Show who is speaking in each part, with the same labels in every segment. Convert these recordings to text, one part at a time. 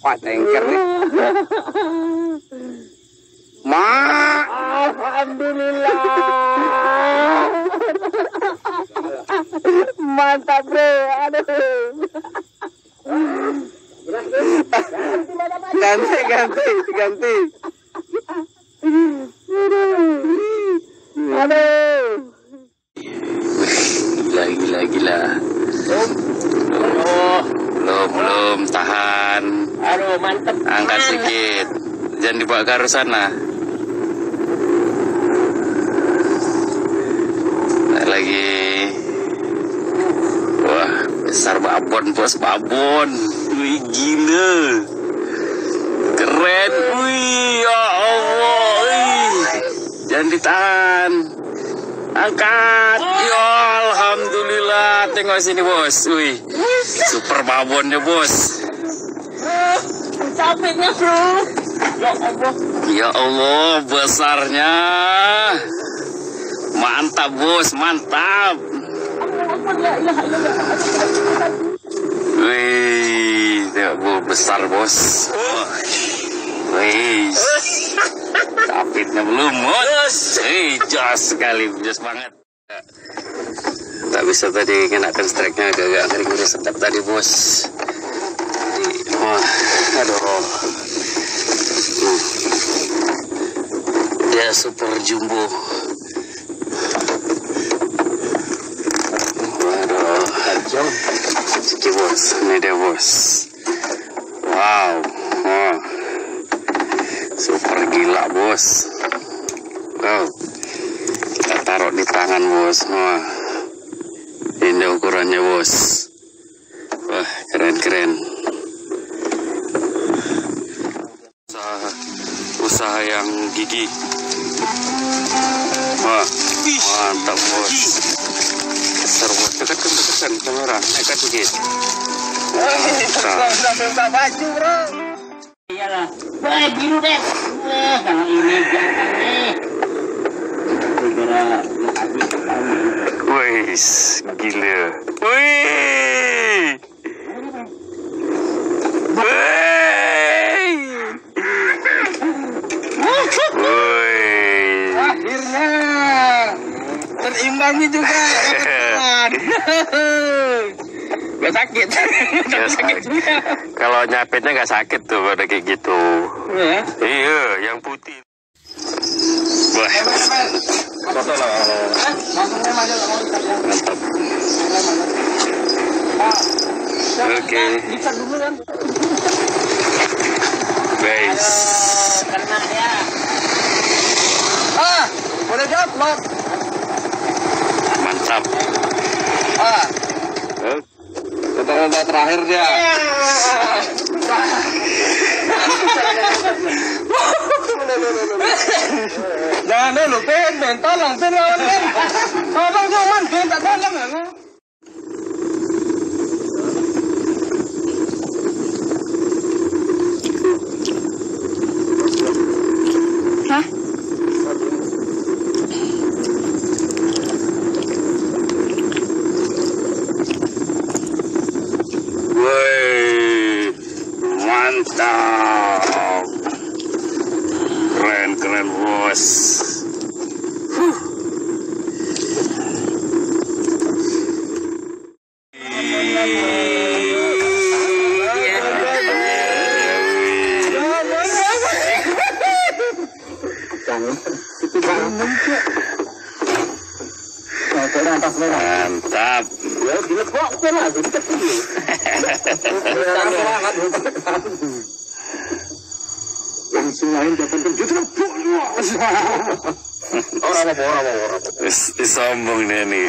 Speaker 1: Pak tengker nih. Ma,
Speaker 2: alhamdulillah. Mantap bro, aduh.
Speaker 1: ganti.
Speaker 2: Aduh.
Speaker 1: Gila. Oh, belum tahan.
Speaker 2: Aduh, mantep.
Speaker 1: Angkat sedikit. Jangan dibawa ke arus sana. Lagi. Wah, besar babon, bos, babon. Wih, gila. Keren. Wih, ya Allah. Wih. Jangan ditahan. Angkat. Ya, alhamdulillah. Tengok sini, bos. Wih. Super babonnya, bos.
Speaker 2: Capeknya, bro. Ya Allah.
Speaker 1: Ya Allah, besarnya. Mantap, bos. Mantap. Wih, tengok besar, bos. Wih. Capitnya belum, bos. Jos sekali, jos banget. Tak bisa tadi kenakan strike-nya agak ngeri-ngeri sedap tadi, bos. Wah, aduh. Dia super jumbo. Waduh, ciki bos, ini dia bos. Wow, wah, super gila bos. Wow, kita taruh di tangan bos. Wah, ini ukurannya bos. Wah, keren. Usaha yang gigih. Wah, mantap bos. Besar bos, dekat kamera, dekat sedikit.
Speaker 2: Udah baju bro. Iyalah, biru deh. Kalau ini jangan nih.
Speaker 1: Wih, gila. Wih.
Speaker 2: Akhirnya terimbangi juga. Gak sakit.
Speaker 1: Kalau nyapitnya gak sakit tuh pada kayak gitu. Iya, yang putih. Wah. Foto lah. Mantap. Oke.
Speaker 2: Bisa dulu kan.
Speaker 1: Guys.
Speaker 2: Kena ya. Boleh jawab, Lord.
Speaker 1: Mantap.
Speaker 2: Kata-kata terakhir dia. Jangan dulu, Ben, tolong, tolong cuman, Ben, tak tolong aku. Hah?
Speaker 1: Woi, mantap. Keren bos. Mantap.
Speaker 2: Langsung lain dapat terjun. Orang.
Speaker 1: Sombong dia nih.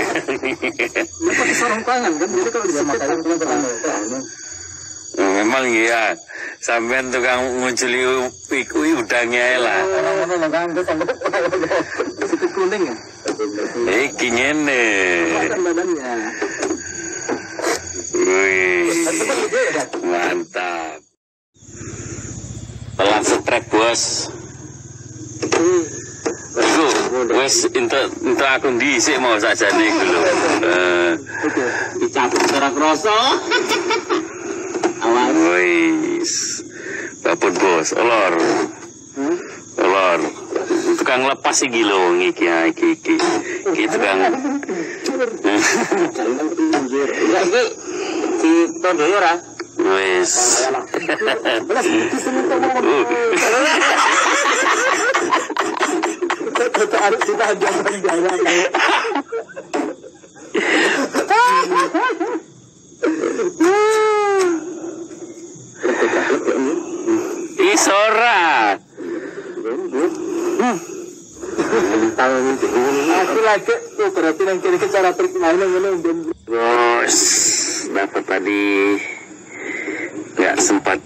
Speaker 2: Pakai sarung tangan kan, jadi kalau bisa makan
Speaker 1: memang iya. Sampean tukang munculi udangnya lah.
Speaker 2: Orang kan itu kuning ya.
Speaker 1: Iki ngene.
Speaker 2: Badannya.
Speaker 1: Wih. Mantap. Telat strike bos. Iku wis entuk aku dhisik mau sakjane iku lho.
Speaker 2: Dicabut secara kroso. Awas.
Speaker 1: Wis. dapat bos, olor. Olor. Tukang lepas sih gilo iki tukang.
Speaker 2: Si Tondo ora.
Speaker 1: Wes.
Speaker 3: Harus kita ajarkan jalan.
Speaker 1: Isora.
Speaker 3: Aku lagi tuh berarti yang kiri ke cara trik mainnya
Speaker 1: Bos, dapat tadi nggak sempat